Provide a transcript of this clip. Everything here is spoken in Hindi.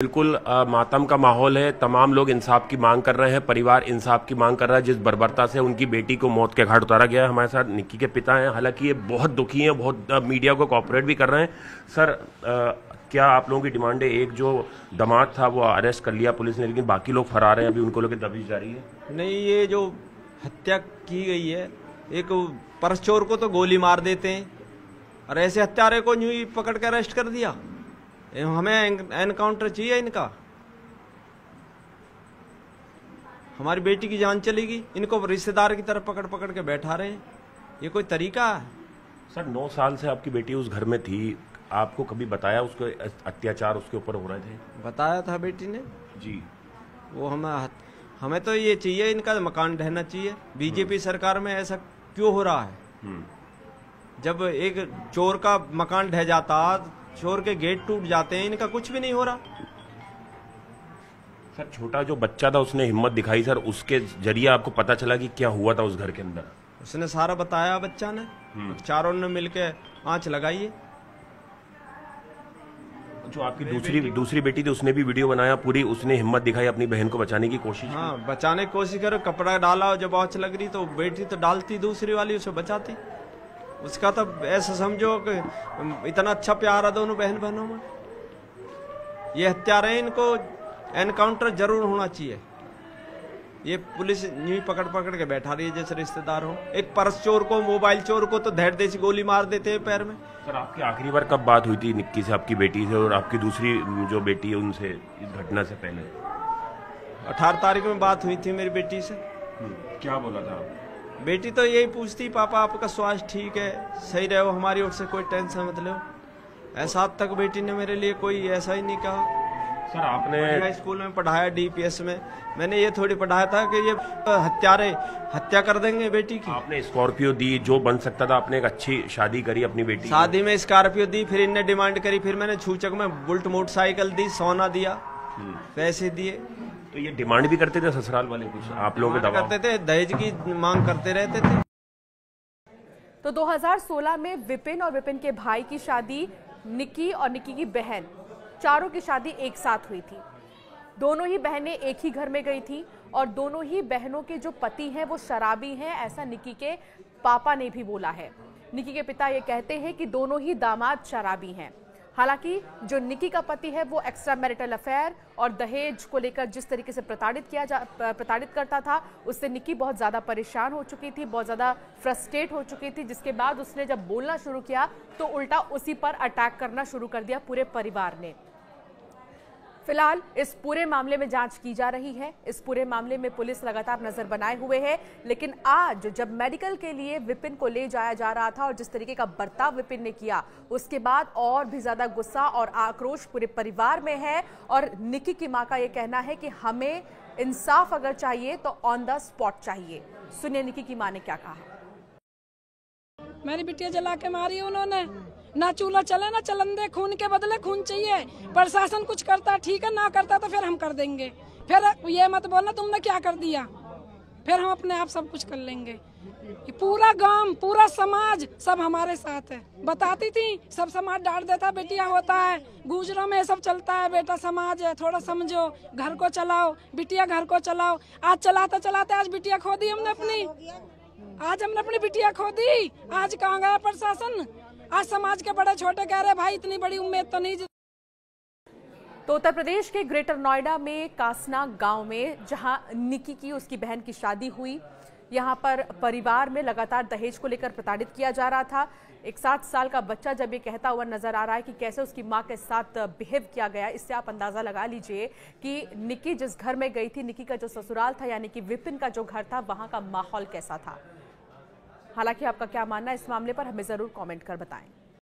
बिल्कुल मातम का माहौल है। तमाम लोग इंसाफ की मांग कर रहे हैं, परिवार इंसाफ की मांग कर रहा है। जिस बर्बरता से उनकी बेटी को मौत के घाट उतारा गया है। हमारे साथ निक्की के पिता हैं, हालांकि ये बहुत दुखी हैं, बहुत मीडिया को कोऑपरेट भी कर रहे हैं। सर, क्या आप लोगों की डिमांड है? एक जो दामाद था वो अरेस्ट कर लिया पुलिस ने, लेकिन बाकी लोग फरार हैं, अभी उनको लेकर दबिश जारी है। नहीं, ये जो हत्या की गई है, एक परचोर को तो गोली मार देते हैं और ऐसे हत्यारे को यूं ही पकड़ कर अरेस्ट कर दिया। हमें एनकाउंटर चाहिए इनका। हमारी बेटी की जान चलेगी, इनको रिश्तेदार की तरफ पकड़ पकड़ के बैठा रहे हैं। ये कोई तरीका है? सर, 9 साल से आपकी बेटी उस घर में थी, आपको कभी बताया उसको अत्याचार उसके ऊपर हो रहे थे? बताया था बेटी ने जी। वो हमें तो ये चाहिए, इनका मकान ढहना चाहिए। बीजेपी सरकार में ऐसा क्यों हो रहा है? जब एक चोर का मकान ढह जाता, चोर के गेट टूट जाते हैं, इनका कुछ भी नहीं हो रहा। सर, छोटा जो बच्चा था उसने हिम्मत दिखाई सर, उसके जरिए आपको पता चला कि क्या हुआ था उस घर के अंदर? उसने सारा बताया बच्चा ने, चारों ने मिलके आंच लगाई है। जो आपकी दूसरी बेटी थी उसने भी वीडियो बनाया पूरी, उसने हिम्मत दिखाई अपनी बहन को बचाने की कोशिश। हाँ, बचाने की कोशिश करो, कपड़ा डाला, जब आंच लग रही तो बेटी तो डालती, दूसरी वाली उसे बचाती। उसका तो ऐसा समझो कि इतना अच्छा प्यार है दोनों बहन बहनों में। ये हत्यारे, इनको एनकाउंटर जरूर होना चाहिए। ये पुलिस यूं पकड़ पकड़ के बैठा रही है जैसे रिश्तेदार हो। एक पर्स चोर को, मोबाइल चोर को तो धैर्य देसी गोली मार देते हैं पैर में। सर, आपकी आखिरी बार कब बात हुई थी निक्की से, आपकी बेटी से, और आपकी दूसरी जो बेटी है उनसे इस घटना से पहले? 18 तारीख में बात हुई थी मेरी बेटी से। क्या बोला था? बेटी तो यही पूछती, पापा आपका स्वास्थ्य ठीक है, सही रहो, हमारी ओर से कोई टेंशन मत लो। ऐसा आज तक बेटी ने मेरे लिए कोई ऐसा ही नहीं कहा। सर, आपने स्कूल में पढ़ाया, डीपीएस में, मैंने ये थोड़ी पढ़ाया था कि ये हत्यारे हत्या कर देंगे बेटी की। आपने स्कॉर्पियो दी, जो बन सकता था। आपने एक अच्छी शादी करी अपनी बेटी। शादी में स्कॉर्पियो दी, फिर इनने डिमांड करी, फिर मैंने छूचक में बुलेट मोटरसाइकिल दी, सोना दिया, पैसे दिए। तो ये डिमांड भी करते थे ससुराल वाले कुछ आप लोगों के दबाव करते थे, दहेज की मांग करते रहते थे। तो 2016 में विपिन और विपिन के भाई की शादी, निक्की और निक्की की बहन, चारों की शादी एक साथ हुई थी। दोनों ही बहनें एक ही घर में गई थी और दोनों ही बहनों के जो पति हैं वो शराबी हैं, ऐसा निक्की के पापा ने भी बोला है। निक्की के पिता ये कहते हैं कि दोनों ही दामाद शराबी हैं। हालांकि जो निक्की का पति है वो एक्स्ट्रा मैरिटल अफेयर और दहेज को लेकर जिस तरीके से प्रताड़ित करता था, उससे निक्की बहुत ज़्यादा परेशान हो चुकी थी, बहुत ज़्यादा फ्रस्ट्रेट हो चुकी थी, जिसके बाद उसने जब बोलना शुरू किया तो उल्टा उसी पर अटैक करना शुरू कर दिया पूरे परिवार ने। फिलहाल इस पूरे मामले में जांच की जा रही है। इस पूरे मामले में पुलिस लगातार नजर बनाए हुए है, लेकिन आज जब मेडिकल के लिए विपिन को ले जाया जा रहा था और जिस तरीके का बर्ताव विपिन ने किया, उसके बाद और भी ज्यादा गुस्सा और आक्रोश पूरे परिवार में है। और निक्की की मां का यह कहना है कि हमें इंसाफ अगर चाहिए तो ऑन द स्पॉट चाहिए। सुनिए निक्की की मां ने क्या कहा। मेरी बिटिया जला के मारी उन्होंने, ना चूल्हा चले ना चलन दे, खून के बदले खून चाहिए। प्रशासन कुछ करता ठीक है, ना करता तो फिर हम कर देंगे। फिर ये मत बोलना तुमने क्या कर दिया, फिर हम अपने आप सब कुछ कर लेंगे। पूरा गांव, पूरा समाज सब हमारे साथ है। बताती थी, सब समाज डांट देता, बेटिया होता है, गुजरों में सब चलता है, बेटा समाज है, थोड़ा समझो, घर को चलाओ, बिटिया घर को चलाओ। आज चलाते चलाते आज बिटिया खो दी हमने अपनी, आज हमने अपनी बिटिया खो दी। आज कहाँ गया प्रशासन? आज समाज के बड़े छोटे कह रहे भाई इतनी बड़ी उम्मीद तो नहीं। तो उत्तर प्रदेश के ग्रेटर नोएडा में कासना गांव में जहां निक्की की उसकी बहन की शादी हुई, यहां पर परिवार में लगातार दहेज को लेकर प्रताड़ित किया जा रहा था। एक 7 साल का बच्चा जब ये कहता हुआ नजर आ रहा है कि कैसे उसकी मां के साथ बिहेव किया गया, इससे आप अंदाजा लगा लीजिए कि निक्की जिस घर में गई थी, निक्की का जो ससुराल था यानी कि विपिन का जो घर था, वहां का माहौल कैसा था। हालांकि आपका क्या मानना है इस मामले पर हमें जरूर कमेंट कर बताएं।